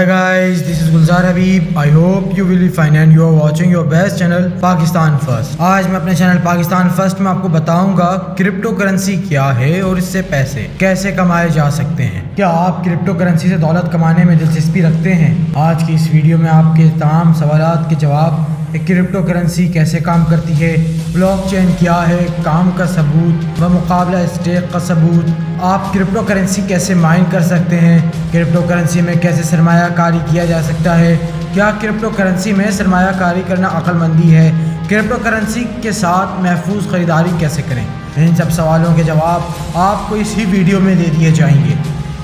Hi guys, this is Gulzar Habib. I hope you will be fine and you are watching your best channel Pakistan First. آج میں اپنے channel Pakistan first میں آپ کو بتاؤں گا crypto currency کیا ہے اور اس سے پیسے کیسے کمائے جا سکتے ہیں. کیا آپ کرپٹو کرنسی سے دولت کمانے میں دلچسپی رکھتے ہیں؟ آج کی اس ویڈیو میں آپ کے تمام سوالات کے جواب، کرپٹو کرنسی کیسے کام کرتی ہے، بلاک چین کیا ہے، کام کا ثبوت و مقابلہ اسٹیک کا ثبوت، آپ کرپٹو کرنسی کیسے مائن کر سکتے ہیں، کرپٹو کرنسی میں کیسے سرمایہ کاری کیا جا سکتا ہے، کیا کرپٹو کرنسی میں سرمایہ کاری کرنا عقل مندی ہے، کرپٹو کرنسی کے ساتھ محفوظ خریداری کیسے کریں. ان سب سوالوں کے جواب آپ کو اسی ویڈیو میں دے دیے جائیں گے.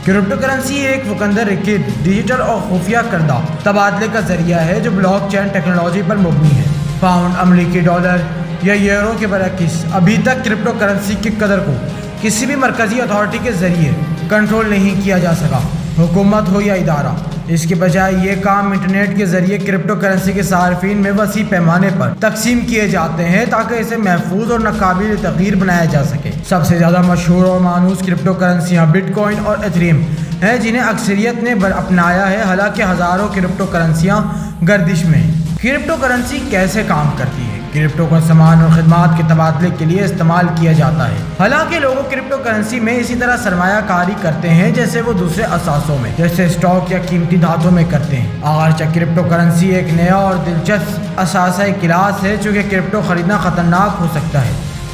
کرپٹو کرنسی ایک مقندر رکھت ڈیجیٹل اور خفیہ کردہ تبادلے کا ذریعہ ہے جو بلاک چین ٹیکنالوجی پر مبنی ہے. پاؤنڈ، امریکی ڈالر یا یورو کے برعکس ابھی تک کرپٹو کرنسی کی قدر کو کسی بھی مرکزی اتھارٹی کے ذریعے کنٹرول نہیں کیا جا سکا، حکومت ہو یا ادارہ. اس کے بجائے یہ کام انٹرنیٹ کے ذریعے کرپٹو کرنسی کے صارفین میں وسیع پیمانے پر تقسیم کیے جاتے ہیں تاکہ اسے محفوظ اور ناقابل تغیر بنایا جا سکے. سب سے زیادہ مشہور اور مانوس کرپٹو کرنسیاں بٹ کوائن اور ایتھریم ہیں جنہیں اکثریت نے اپنایا ہے، حالانکہ ہزاروں کرپٹو کرنسیاں گردش میں ہیں. کرپٹو کرنسی کیسے کام کرتی ہے؟ کرپٹو کو سامان اور خدمات کے تبادلے کے لیے استعمال کیا جاتا ہے. حالانکہ لوگ کرپٹو کرنسی میں اسی طرح سرمایہ کاری کرتے ہیں جیسے وہ دوسرے اثاثوں میں جیسے اسٹاک یا قیمتی دھاتوں میں کرتے ہیں. اگرچہ کرپٹو کرنسی ایک نیا اور دلچسپ اثاثہ کلاس ہے، چونکہ کرپٹو خریدنا خطرناک ہو سکتا ہے،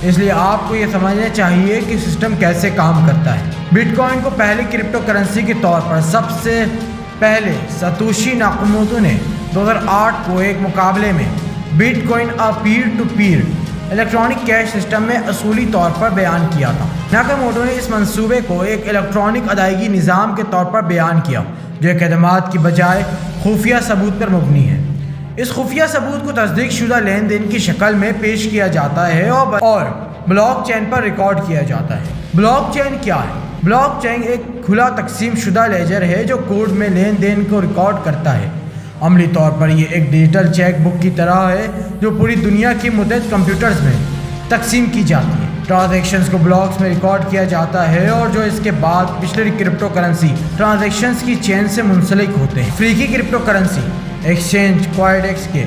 اس لیے آپ کو یہ سمجھنا چاہیے کہ سسٹم کیسے کام کرتا ہے. بٹ کوائن کو پہلی کرپٹو کرنسی کے طور پر سب سے پہلے ساتوشی ناکاموٹو نے 2008 کو ایک مقابلے میں bitcoin peer to peer electronic cash system میں اصولی طور پر بیان کیا تھا. ناکاموٹو نے اس منصوبے کو ایک الیکٹرانک ادائیگی نظام کے طور پر بیان کیا جو خدمات کی بجائے خفیہ ثبوت پر مبنی ہے. اس خفیہ ثبوت کو تصدیق شدہ لین دین کی شکل میں پیش کیا جاتا ہے اور بلاک چین پر ریکارڈ کیا جاتا ہے. بلاک چین کیا ہے؟ بلاک چین ایک کھلا تقسیم شدہ لیجر ہے جو کوڈ میں لین دین کو ریکارڈ کرتا ہے. عملی طور پر یہ ایک ڈیجیٹل چیک بک کی طرح ہے جو پوری دنیا کی متعدد کمپیوٹرز میں تقسیم کی جاتی ہے. ٹرانزیکشنز کو بلاکس میں ریکارڈ کیا جاتا ہے اور جو اس کے بعد پچھلے کرپٹو کرنسی ٹرانزیکشنز کی چین سے منسلک ہوتے ہیں. افریقی کرپٹو کرنسی ایکسچینج کوائڈیکس کے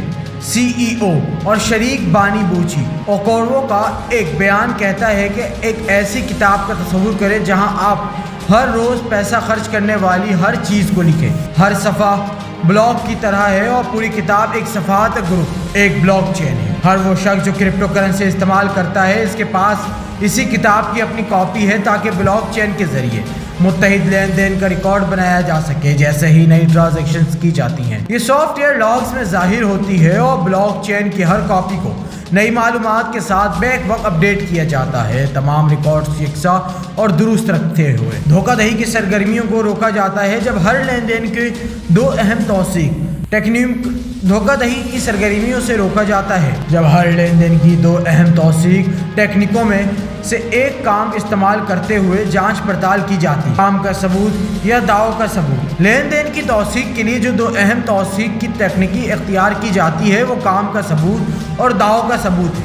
CEO اور شریک بانی بوچی اوکورو کا ایک بیان کہتا ہے کہ ایک ایسی کتاب کا تصور کریں جہاں آپ ہر روز پیسہ خرچ کرنے والی ہر چیز کو لکھیں. ہر صفحہ بلاک کی طرح ہے اور پوری کتاب ایک صفحات گروپ ایک بلاک چین ہے. ہر وہ شخص جو کرپٹو کرنسی استعمال کرتا ہے اس کے پاس اسی کتاب کی اپنی کاپی ہے تاکہ بلاک چین کے ذریعے متحد لین دین کا ریکارڈ بنایا جا سکے جیسے ہی نئی ٹرانزیکشنز کی جاتی ہیں. یہ سافٹ ویئر لاگز میں ظاہر ہوتی ہے اور بلاک چین کی ہر کاپی کو نئی معلومات کے ساتھ بیک وقت اپڈیٹ کیا جاتا ہے، تمام ریکارڈز یکساں اور درست رکھتے ہوئے. دھوکہ دہی کی سرگرمیوں کو روکا جاتا ہے جب ہر لین دین کی دو اہم توثیق ٹیکنیک دھوکہ دہی کی سرگرمیوں سے روکا جاتا ہے جب ہر لین دین کی دو اہم توثیق ٹیکنیکوں میں سے ایک کام استعمال کرتے ہوئے جانچ پڑتال کی جاتی ہے. کام کا ثبوت یا دعووں کا ثبوت. لین دین کی توثیق کے لیے جو دو اہم توثیق کی تکنیکی اختیار کی جاتی ہے وہ کام کا ثبوت اور دعووں کا ثبوت ہے.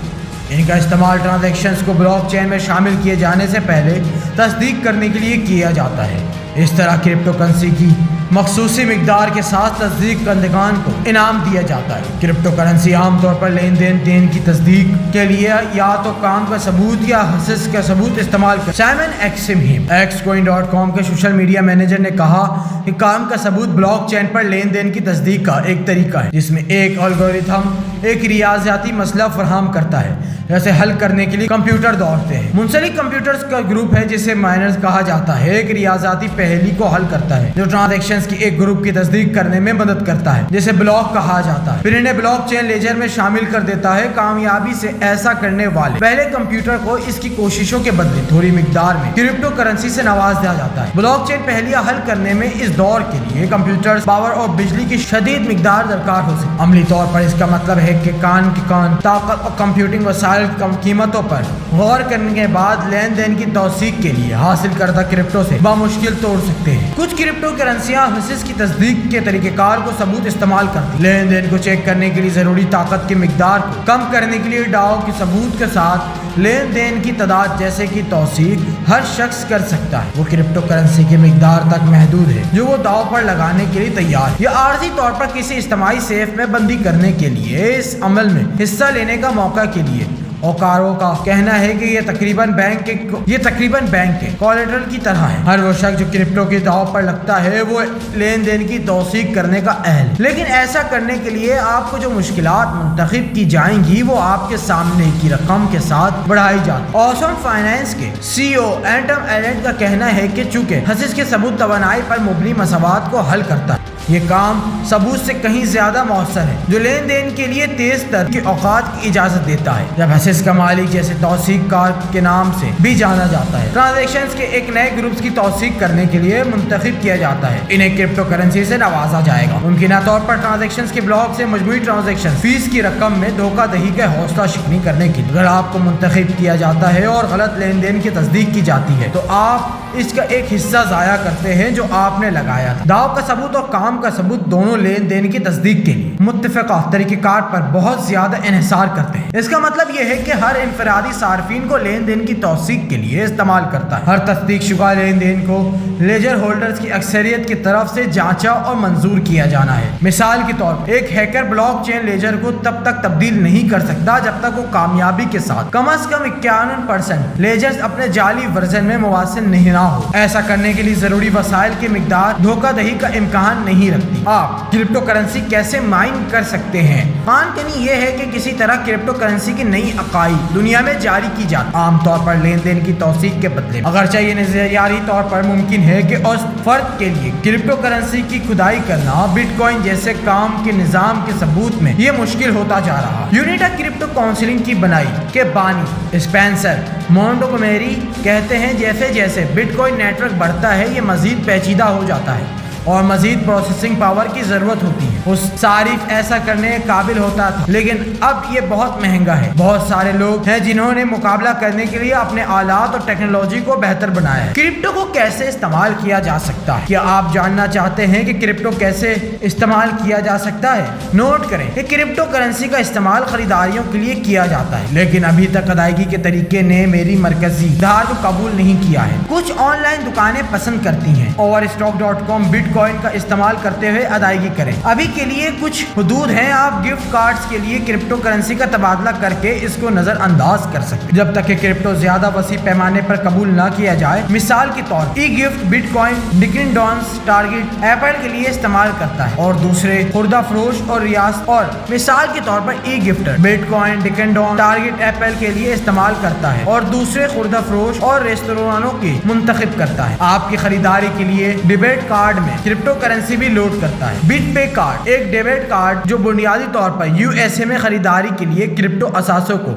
ان کا استعمال ٹرانزیکشنز کو بلاک چین میں شامل کیے جانے سے پہلے تصدیق کرنے کے لیے کیا جاتا ہے. اس طرح کرپٹو کرنسی کی مخصوصی مقدار کے ساتھ تصدیق کنندگان کو انعام دیا جاتا ہے. کرپٹو کرنسی عام طور پر لین دین کی تصدیق کے لیے یا تو کام کا ثبوت یا حصص کا ثبوت استعمال کرتا ہے. سائمن ایکسمہیم xcoin.com کے سوشل میڈیا مینیجر نے کہا کہ کام کا ثبوت بلاک چین پر لین دین کی تصدیق کا ایک طریقہ ہے جس میں ایک الگورتھم ایک ریاضیاتی مسئلہ فراہم کرتا ہے جیسے حل کرنے کے لیے کمپیوٹر دوڑتے ہیں. منسلک کمپیوٹرز کا گروپ ہے جسے مائنرز کہا جاتا ہے، ایک ریاضیاتی پہلی کو حل کرتا ہے جو ٹرانزیکشنز کی ایک گروپ کی تصدیق کرنے میں مدد کرتا ہے جسے بلاک کہا جاتا ہے. پھر انہیں بلاک چین لیجر میں شامل کر دیتا ہے. کامیابی سے ایسا کرنے والے پہلے کمپیوٹر کو اس کی کوششوں کے بدلے تھوڑی مقدار میں کرپٹو کرنسی سے نواز دیا جاتا ہے. بلاک چین پہلیاں حل کرنے میں اس دور کے لیے کمپیوٹر پاور اور بجلی کی شدید مقدار درکار ہو سکتی. عملی طور پر اس کا مطلب ہے کہ کان طاقت اور کمپیوٹنگ وسائل کم قیمتوں پر غور کرنے کے بعد لین دین کی توثیق کے لیے حاصل کردہ کرپٹو سے بامشکل توڑ سکتے ہیں۔ کچھ کرپٹو کرنسیاں حصص کی تصدیق کے طریقہ کار کو ثبوت استعمال کرتی ہیں۔ لین دین کو چیک کرنے کے لیے ضروری طاقت کی مقدار کو کم کرنے کے لیے ڈاؤ کی ثبوت کے ساتھ لین دین کی تعداد جیسے کہ توثیق ہر شخص کر سکتا ہے۔ وہ کرپٹو کرنسی کی مقدار تک محدود ہے جو وہ داؤ پر لگانے کے لیے تیار ہے، یا عارضی طور پر کسی اجتماعی سیف میں بندی کرنے کے لیے اس عمل میں حصہ لینے کا موقع کے لیے۔ اوقاروں کا کہنا ہے کہ یہ تقریباً بینک کے کولیٹرل کی طرح ہے۔ ہر وہ شخص جو کرپٹو کے داؤ پر لگتا ہے وہ لین دین کی توثیق کرنے کا اہل ہے، لیکن ایسا کرنے کے لیے آپ کو جو مشکلات منتخب کی جائیں گی وہ آپ کے سامنے کی رقم کے ساتھ بڑھائی جاتی۔ اوسم فائنانس کے سی او اینٹم ایلنڈ کا کہنا ہے کہ چونکہ حصص کے ثبوت توانائی پر مبنی مساوات کو حل کرتا ہے، یہ کام ثبوت سے کہیں زیادہ مؤثر ہے جو لین دین کے لیے تیز تر کے اوقات کی اجازت دیتا ہے، جب حصص کا مالک جیسے توثیق کار کے نام سے بھی جانا جاتا ہے ٹرانزیکشنز کے ایک نئے گروپس کی توثیق کرنے کے لیے منتخب کیا جاتا ہے۔ انہیں کرپٹو کرنسی سے نوازا جائے گا۔ ممکنہ طور پر ٹرانزیکشنز کے بلاک سے مجموعی ٹرانزیکشن فیس کی رقم میں دھوکہ دہی کا حوصلہ شکنی کرنے کے لیے اگر آپ کو منتخب کیا جاتا ہے اور غلط لین دین کی تصدیق کی جاتی ہے تو آپ اس کا ایک حصہ ضائع کرتے ہیں جو آپ نے لگایا تھا۔ داؤ کا ثبوت اور کام کا ثبوت دونوں لین دین کی تصدیق کے لیے متفقہ طریقہ کار پر بہت زیادہ انحصار کرتے ہیں۔ اس کا مطلب یہ ہے کہ ہر انفرادی صارفین کو لین دین کی توثیق کے لیے استعمال کرتا ہے۔ ہر تصدیق شدہ لین دین کو لیجر ہولڈرز کی اکثریت کی طرف سے جانچا اور منظور کیا جانا ہے۔ مثال کے طور پر ایک ہیکر بلاک چین لیجر کو تب تک تبدیل نہیں کر سکتا جب تک وہ کامیابی کے ساتھ کم از کم 51% لیجرز اپنے جعلی ورژن میں مواصل نہیں نہ ہو۔ ایسا کرنے کے لیے ضروری وسائل کی مقدار دھوکہ دہی کا امکان نہیں رکھتی۔ آپ کرپٹو کرنسی کیسے مائن کر سکتے ہیں؟ خواندنی یہ ہے کہ کسی طرح کرپٹو کرنسی کی نئی عقائد دنیا میں جاری کی جاتی، عام طور پر لین دین کی توثیق کے بدلے میں۔ اگرچہ یہ نظریاتی طور پر ممکن ہے کہ اس فرد کے لیے کرپٹو کرنسی کی کھدائی کرنا بٹ کوائن جیسے کام کے نظام کے ثبوت میں یہ مشکل ہوتا جا رہا ہے۔ یونیٹا کرپٹو کاؤنسلنگ کی بنائی کے بانی اسپینسر مونٹگومیری کہتے ہیں جیسے جیسے بٹ کوائن نیٹ ورک بڑھتا ہے یہ مزید پیچیدہ ہو جاتا ہے اور مزید پروسیسنگ پاور کی ضرورت ہوتی ہے۔ اس صارف ایسا کرنے کے قابل ہوتا تھا لیکن اب یہ بہت مہنگا ہے۔ بہت سارے لوگ ہیں جنہوں نے مقابلہ کرنے کے لیے اپنے آلات اور ٹیکنالوجی کو بہتر بنایا ہے۔ کرپٹو کو کیسے استعمال کیا جا سکتا ہے؟ کیا آپ جاننا چاہتے ہیں کہ کرپٹو کیسے استعمال کیا جا سکتا ہے؟ نوٹ کریں کہ کرپٹو کرنسی کا استعمال خریداریوں کے لیے کیا جاتا ہے لیکن ابھی تک ادائیگی کے طریقے نے میری مرکزی دھار کو قبول نہیں کیا ہے۔ کچھ آن لائن دکانیں پسند کرتی ہیں overstock.com بٹ کوائن کا استعمال کرتے ہوئے ادائیگی کریں۔ ابھی کے لیے کچھ حدود ہیں، آپ گفٹ کارڈز کے لیے کرپٹو کرنسی کا تبادلہ کر کے اس کو نظر انداز کر سکتے ہیں جب تک کہ کرپٹو زیادہ وسیع پیمانے پر قبول نہ کیا جائے۔ مثال کے طور e gift bitcoin Dunkin Donuts Target Apple کے لیے استعمال کرتا ہے اور دوسرے خوردہ فروش اور ریاست اور مثال کے طور پر e gifter bitcoin Dunkin Don Target Apple کے لیے استعمال کرتا ہے اور دوسرے خوردہ فروش اور ریستورانوں کی منتخب کرتا ہے۔ آپ کی خریداری کے لیے ڈیبٹ کارڈ میں کرپٹو کرنسی بھی لوڈ کرتا ہے۔ بٹ پے کارڈ ایک ڈیبٹ کارڈ جو بنیادی طور پر یو ایس اے میں خریداری کے لیے کرپٹو اثاثوں کو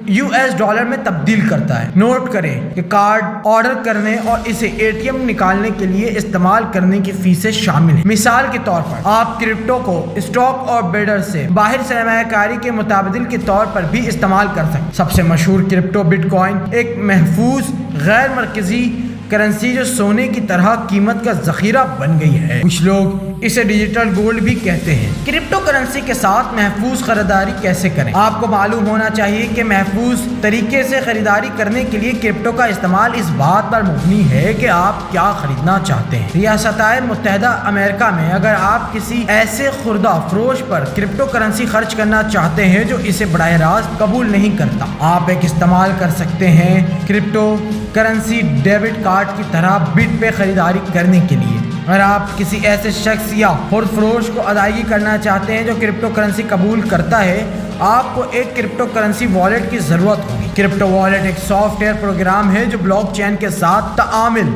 یو ایس ڈالر میں تبدیل کرتا ہے۔ نوٹ کریں کہ کارڈ آرڈر کرنے اور اسے اے ٹی ایم نکالنے کے لیے استعمال کرنے کی فیسیں شامل ہیں۔ مثال کے طور پر آپ کرپٹو کو اسٹاک اور بیڈر سے باہر سرمایہ کاری کے متبادل کے طور پر بھی استعمال کر سکتے ہیں۔ سب سے مشہور کرپٹو بٹ کوائن ایک محفوظ غیر مرکزی کرنسی جو سونے کی طرح قیمت کا ذخیرہ بن گئی ہے۔ کچھ لوگ اسے ڈیجیٹل گولڈ بھی کہتے ہیں۔ کرپٹو کرنسی کے ساتھ محفوظ خریداری کیسے کریں؟ آپ کو معلوم ہونا چاہیے کہ محفوظ طریقے سے خریداری کرنے کے لیے کرپٹو کا استعمال اس بات پر مبنی ہے کہ آپ کیا خریدنا چاہتے ہیں۔ ریاستہائے متحدہ امریکہ میں اگر آپ کسی ایسے خوردہ فروش پر کرپٹو کرنسی خرچ کرنا چاہتے ہیں جو اسے براہ راست قبول نہیں کرتا، آپ ایک استعمال کر سکتے ہیں کرپٹو کرنسی ڈیبٹ کارڈ کی طرح بٹ پہ خریداری کرنے کے لیے۔ اگر آپ کسی ایسے شخص یا خرد فروش کو ادائیگی کرنا چاہتے ہیں جو کرپٹو کرنسی قبول کرتا ہے، آپ کو ایک کرپٹو کرنسی والیٹ کی ضرورت ہوگی۔ کرپٹو والیٹ ایک سافٹ ویئر پروگرام ہے جو بلاک چین کے ساتھ تعامل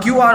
QR